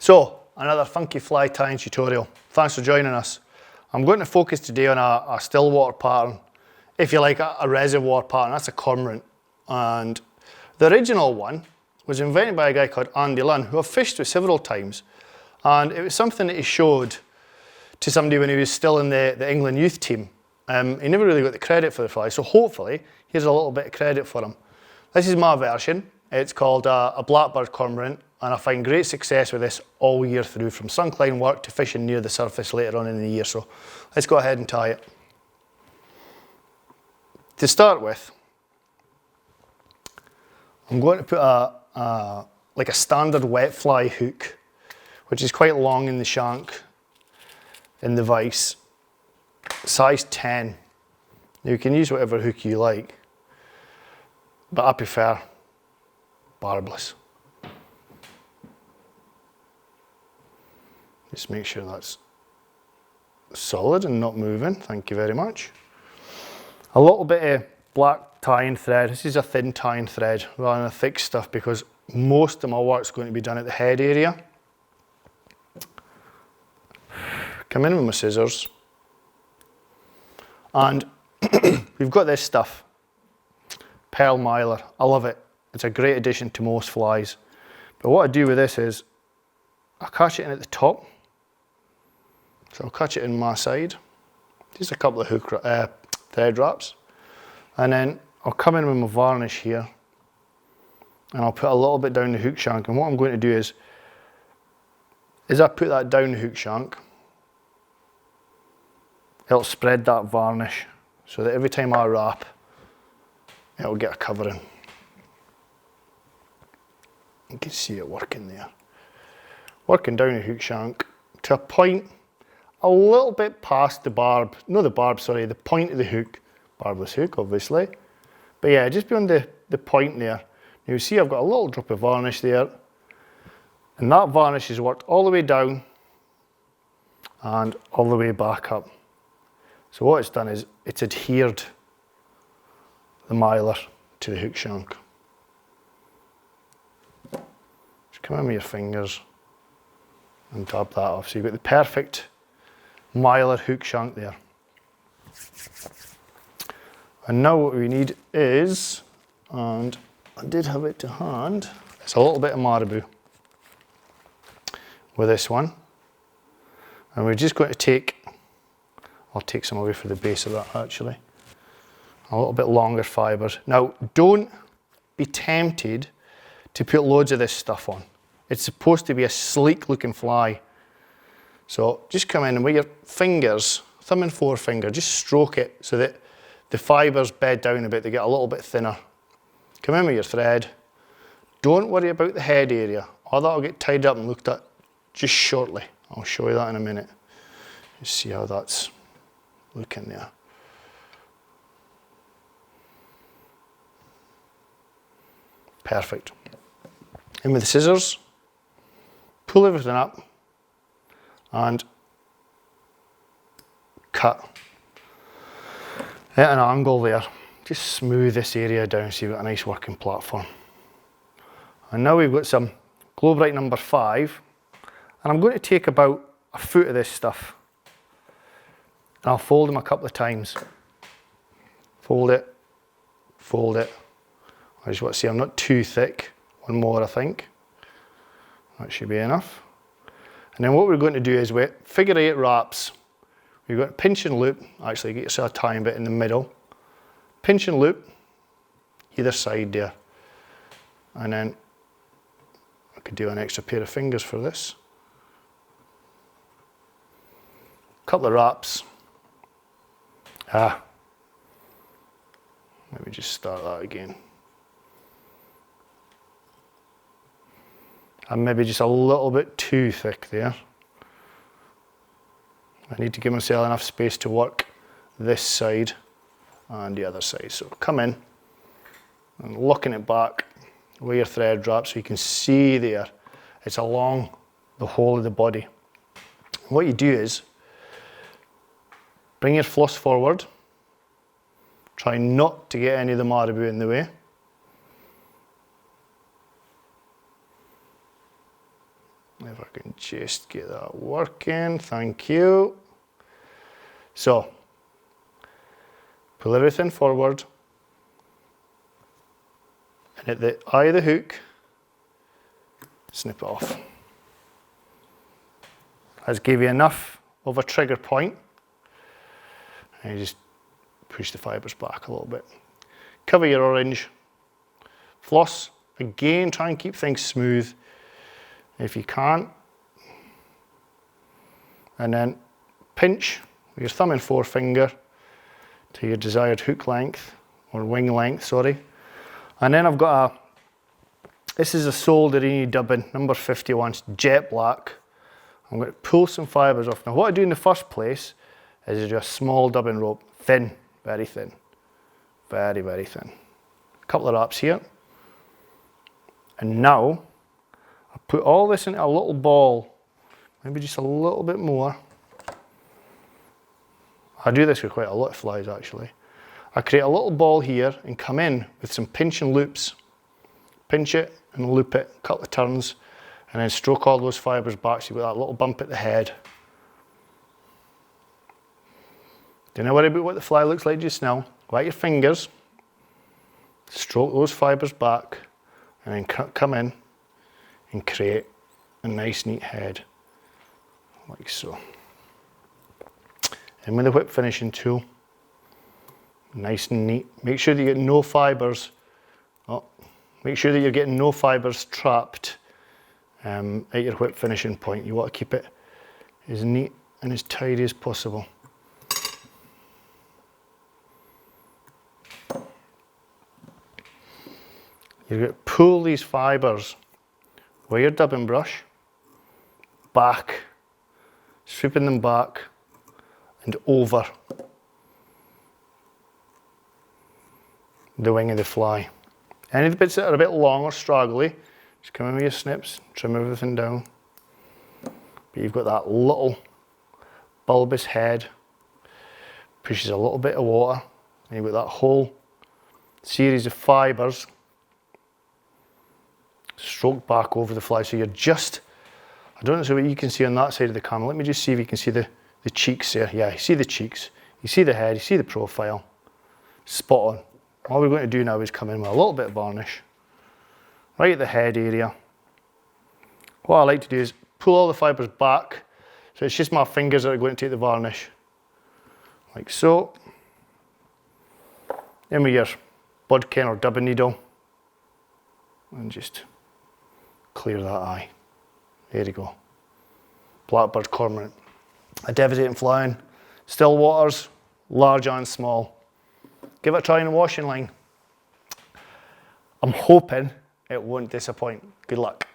So, another funky fly tying tutorial. Thanks for joining us. I'm going to focus today on a stillwater pattern, if you like a reservoir pattern. That's a cormorant. And the original one was invented by a guy called Andy Lunn, who I've fished with several times. And it was something that he showed to somebody when he was still in the England youth team. He never really got the credit for the fly, so hopefully here's a little bit of credit for him. This is my version. It's called a Blackbird cormorant, and I find great success with this all year through, from suncline work to fishing near the surface later on in the year. So let's go ahead and tie it. To start with, I'm going to put like a standard wet fly hook, which is quite long in the shank, in the vise, size 10. Now you can use whatever hook you like, but I prefer barbless. Just make sure that's solid and not moving. Thank you very much. A little bit of black tying thread. This is a thin tying thread rather than a thick stuff, because most of my work is going to be done at the head area. Come in with my scissors, and we've got this stuff, pearl mylar. I love it. It's a great addition to most flies. But what I do with this is I catch it in at the top. So I'll catch it in my side, just a couple of thread wraps, and then I'll come in with my varnish here, and I'll put a little bit down the hook shank. And what I'm going to do is I put that down the hook shank, it'll spread that varnish so that every time I wrap, it'll get a covering. You can see it working there. Working down the hook shank to a point a little bit past the barb, the point of the hook, barbless hook obviously. But yeah, just beyond the point there. You see I've got a little drop of varnish there, and that varnish has worked all the way down and all the way back up. So what it's done is it's adhered the mylar to the hook shank. Just come in with your fingers and dab that off. So you've got the perfect mylar hook shank there. And now what we need is, and I did have it to hand, it's a little bit of marabou with this one. And we're just going to take, I'll take some away for the base of that actually, a little bit longer fibres. Now don't be tempted to put loads of this stuff on. It's supposed to be a sleek looking fly. So just come in and with your fingers, thumb and forefinger, just stroke it so that the fibres bed down a bit, they get a little bit thinner. Come in with your thread. Don't worry about the head area. All that will get tied up and looked at just shortly. I'll show you that in a minute. You see how that's looking there. Perfect. In with the scissors, pull everything up and cut at an angle there. Just smooth this area down so you've got a nice working platform. And now we've got some Glow Bright number 5, and I'm going to take about a foot of this stuff and I'll fold them a couple of times. Fold it, fold it. I just want to see I'm not too thick. One more I think. That should be enough. And then what we're going to do is with figure 8 wraps, we're going to pinch and loop, actually get yourself a tying bit in the middle, pinch and loop either side there, and then I could do an extra pair of fingers for this. Couple of wraps. Let me just start that again. And maybe just a little bit too thick there. I need to give myself enough space to work this side and the other side. So come in and locking it back with your thread wrap so you can see there it's along the whole of the body. What you do is bring your floss forward, try not to get any of the marabou in the way. There If I can just get that working, thank you. So, pull everything forward, and at the eye of the hook, snip it off. That's give you enough of a trigger point, and you just push the fibres back a little bit. Cover your orange, floss, again try and keep things smooth if you can't, and then pinch with your thumb and forefinger to your desired hook length, or wing length, sorry. And then I've got this is a Solderini dubbin, number 51, it's jet black. I'm going to pull some fibres off. Now what I do in the first place is I do a small dubbin rope, thin, very thin, very, very thin. A couple of wraps here. And now, I put all this into a little ball, maybe just a little bit more. I do this with quite a lot of flies actually. I create a little ball here and come in with some pinch and loops. Pinch it and loop it, a couple of turns, and then stroke all those fibres back so you've got that little bump at the head. Don't worry about what the fly looks like just now. Wet your fingers, stroke those fibres back, and then come in and create a nice neat head, like so. And with the whip finishing tool, nice and neat. Make sure that you get no fibres. Make sure that you're getting no fibres trapped at your whip finishing point. You want to keep it as neat and as tidy as possible. You're going to pull these fibres with your dubbing brush back, sweeping them back and over the wing of the fly. Any of the bits that are a bit long or straggly, just come in with your snips, trim everything down. But you've got that little bulbous head, pushes a little bit of water, and you've got that whole series of fibres stroked back over the fly. So you're just, I don't know what you can see on that side of the camera. Let me just see if you can see the cheeks there. Yeah, you see the cheeks, you see the head, you see the profile. Spot on. All we're going to do now is come in with a little bit of varnish right at the head area. What I like to do is pull all the fibres back, so it's just my fingers that are going to take the varnish, like so. Then with your bodkin or dubbing needle, and just clear that eye. There you go. Blackbird cormorant. A devastating flying, still waters, large and small. Give it a try in the washing line. I'm hoping it won't disappoint. Good luck.